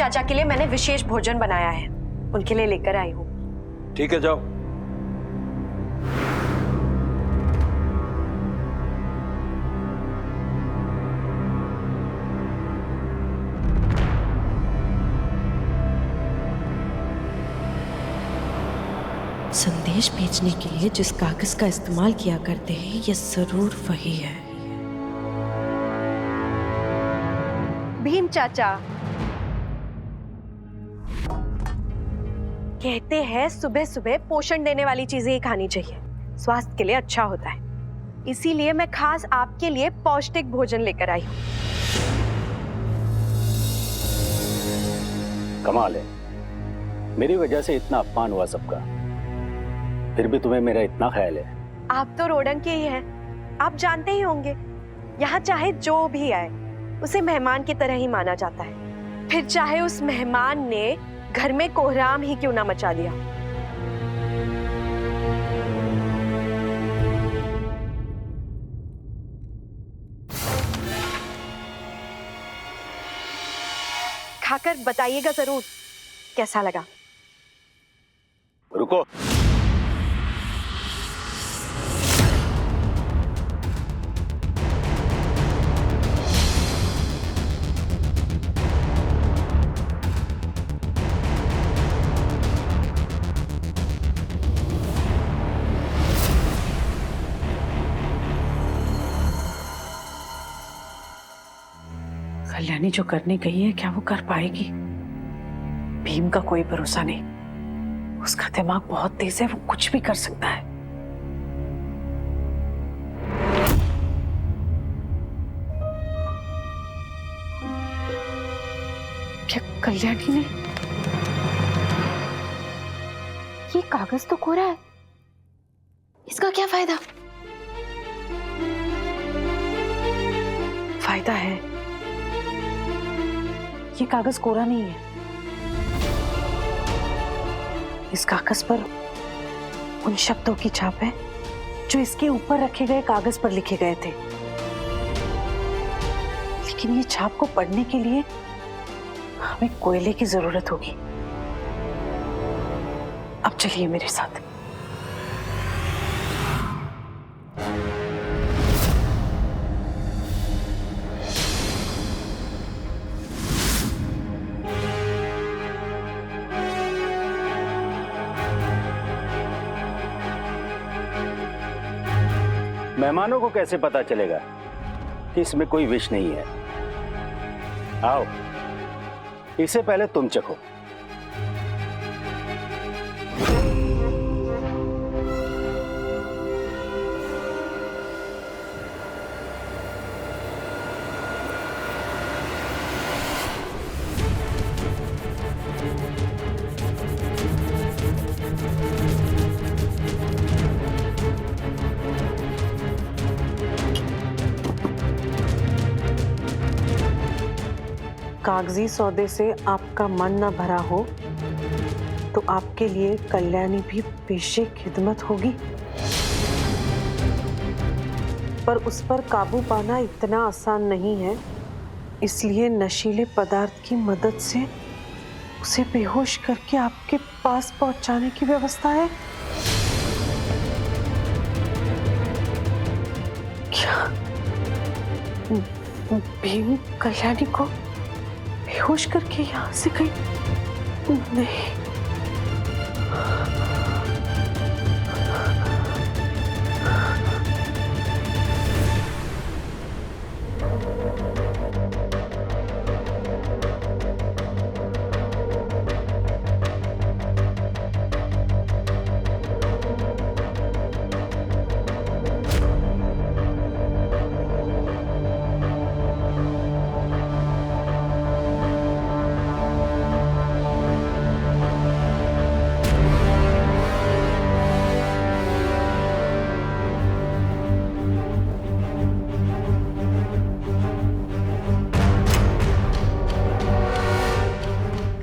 चाचा के लिए मैंने विशेष भोजन बनाया है, उनके लिए लेकर आई हूँ। ठीक है, जाओ। संदेश भेजने के लिए जिस कागज का इस्तेमाल किया करते हैं, ये जरूर वही है। भीम चाचा कहते हैं सुबह सुबह पोषण देने वाली चीजें ही खानी चाहिए, स्वास्थ्य के लिए अच्छा होता है। इसीलिए मैं खास आपके लिए पौष्टिक भोजन लेकर आई हूँ। कमाल है, मेरी वजह से इतना अपमान हुआ सबका, फिर भी तुम्हें मेरा इतना ख्याल है। आप तो रोडंग के ही हैं, आप जानते ही होंगे, यहाँ चाहे जो भी आए उसे मेहमान की तरह ही माना जाता है, फिर चाहे उस मेहमान ने घर में कोहराम ही क्यों ना मचा दिया। खाकर बताइएगा जरूर कैसा लगा। रुको, कल्याणी जो करने गई है, क्या वो कर पाएगी? भीम का कोई भरोसा नहीं, उसका दिमाग बहुत तेज है, वो कुछ भी कर सकता है। क्या कल्याणी ने? ये कागज तो कोरा है, इसका क्या फायदा? फायदा है, ये कागज कोरा नहीं है। इस कागज पर उन शब्दों की छाप है जो इसके ऊपर रखे गए कागज पर लिखे गए थे, लेकिन ये छाप को पढ़ने के लिए हमें कोयले की जरूरत होगी। अब चलिए मेरे साथ। मेहमानों को कैसे पता चलेगा कि इसमें कोई विष नहीं है? आओ, इससे पहले तुम चखो। कागजी सौदे से आपका मन न भरा हो तो आपके लिए कल्याणी भी पेशे खिदमत होगी, पर उस पर काबू पाना इतना आसान नहीं है। इसलिए नशीले पदार्थ की मदद से उसे बेहोश करके आपके पास पहुंचाने की व्यवस्था है। क्या भीम कल्याणी को बेहोश करके यहाँ से कहीं? नहीं,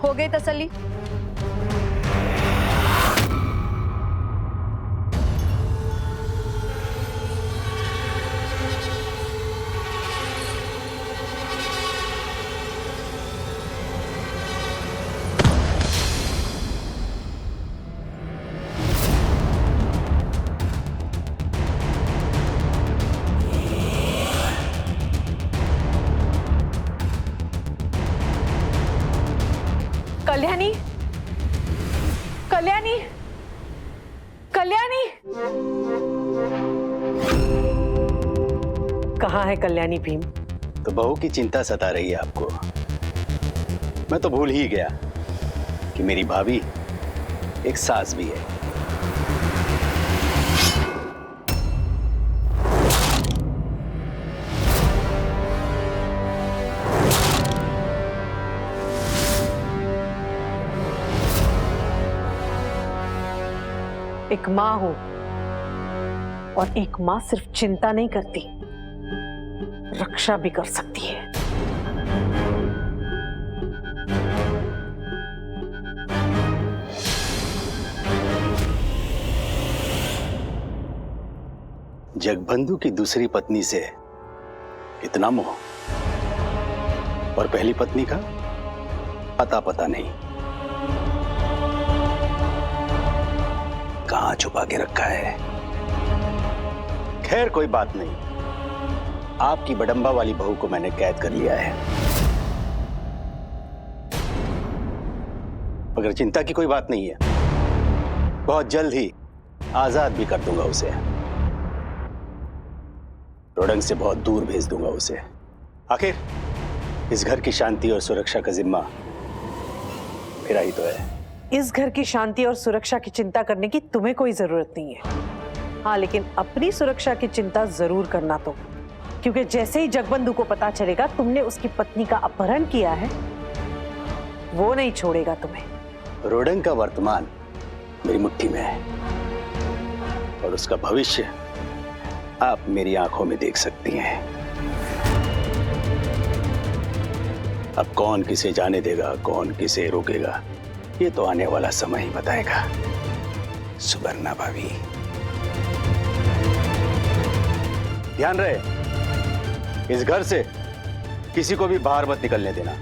हो गई तसल्ली? कल्याणी, कहाँ है कल्याणी भीम? तो बहू की चिंता सता रही है आपको। मैं तो भूल ही गया कि मेरी भाभी एक सास भी है। एक माँ हूं, और एक माँ सिर्फ चिंता नहीं करती, रक्षा भी कर सकती है। जगबंधु की दूसरी पत्नी से इतना मोह, और पहली पत्नी का पता नहीं, कहां छुपा के रखा है। खैर कोई बात नहीं, आपकी बडंबा वाली बहू को मैंने कैद कर लिया है, मगर चिंता की कोई बात नहीं है। बहुत जल्द ही आजाद भी कर दूंगा उसे, रोडंग से बहुत दूर भेज दूंगा उसे। आखिर इस घर की शांति और सुरक्षा का जिम्मा मेरा ही तो है। इस घर की शांति और सुरक्षा की चिंता करने की तुम्हें कोई जरूरत नहीं है। हाँ, लेकिन अपनी सुरक्षा की चिंता जरूर करना तो, क्योंकि जैसे ही जगबंधु को पता चलेगा तुमने उसकी पत्नी का अपहरण किया है, वो नहीं छोड़ेगा तुम्हें। रोडंग का वर्तमान मेरी मुट्ठी में है, और उसका भविष्य आप मेरी आंखों में देख सकती हैं। अब कौन किसे जाने देगा, कौन किसे रोकेगा, ये तो आने वाला समय ही बताएगा। सुवर्णा भाभी, ध्यान रहे, इस घर से किसी को भी बाहर मत निकलने देना।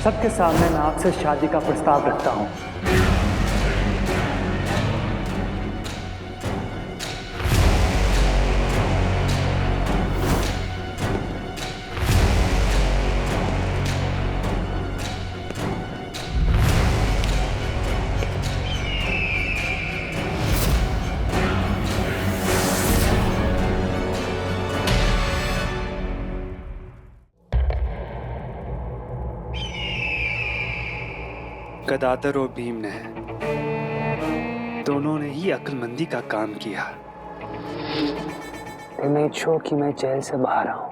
सबके सामने मैं आपसे शादी का प्रस्ताव रखता हूं। गदाधर और भीम ने दोनों ने ही अक्लमंदी का काम किया। They made sure कि मैं जेल से बाहर आऊं,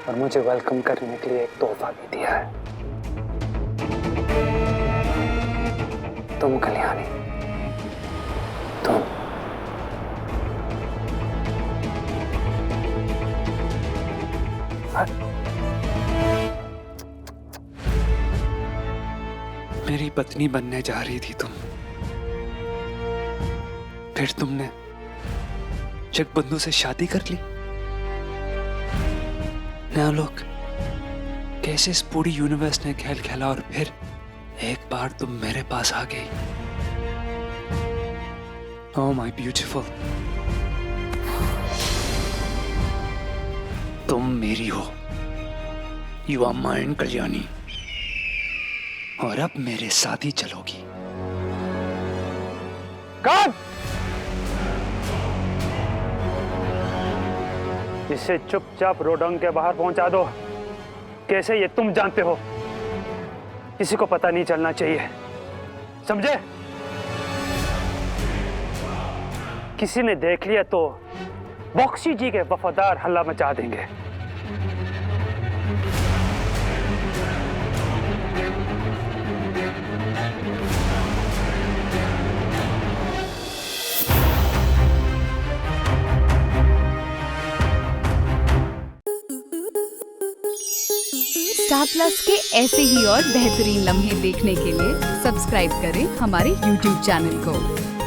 और मुझे वेलकम करने के लिए एक तोहफा भी दिया है। तुम कल्याणी, तुम। मेरी पत्नी बनने जा रही थी तुम, फिर तुमने जगबंधु से शादी कर ली। now look, कैसे इस पूरी यूनिवर्स ने खेल खेला, और फिर एक बार तुम मेरे पास आ गई। Oh my beautiful, तुम मेरी हो। You are mine कल्याणी, और अब मेरे साथ ही चलोगी। कौन? इसे चुपचाप रोडंग के बाहर पहुंचा दो। कैसे ये तुम जानते हो, किसी को पता नहीं चलना चाहिए, समझे? किसी ने देख लिया तो बॉक्सी जी के वफादार हल्ला मचा देंगे। स्टार प्लस के ऐसे ही और बेहतरीन लम्हे देखने के लिए सब्सक्राइब करें हमारे YouTube चैनल को।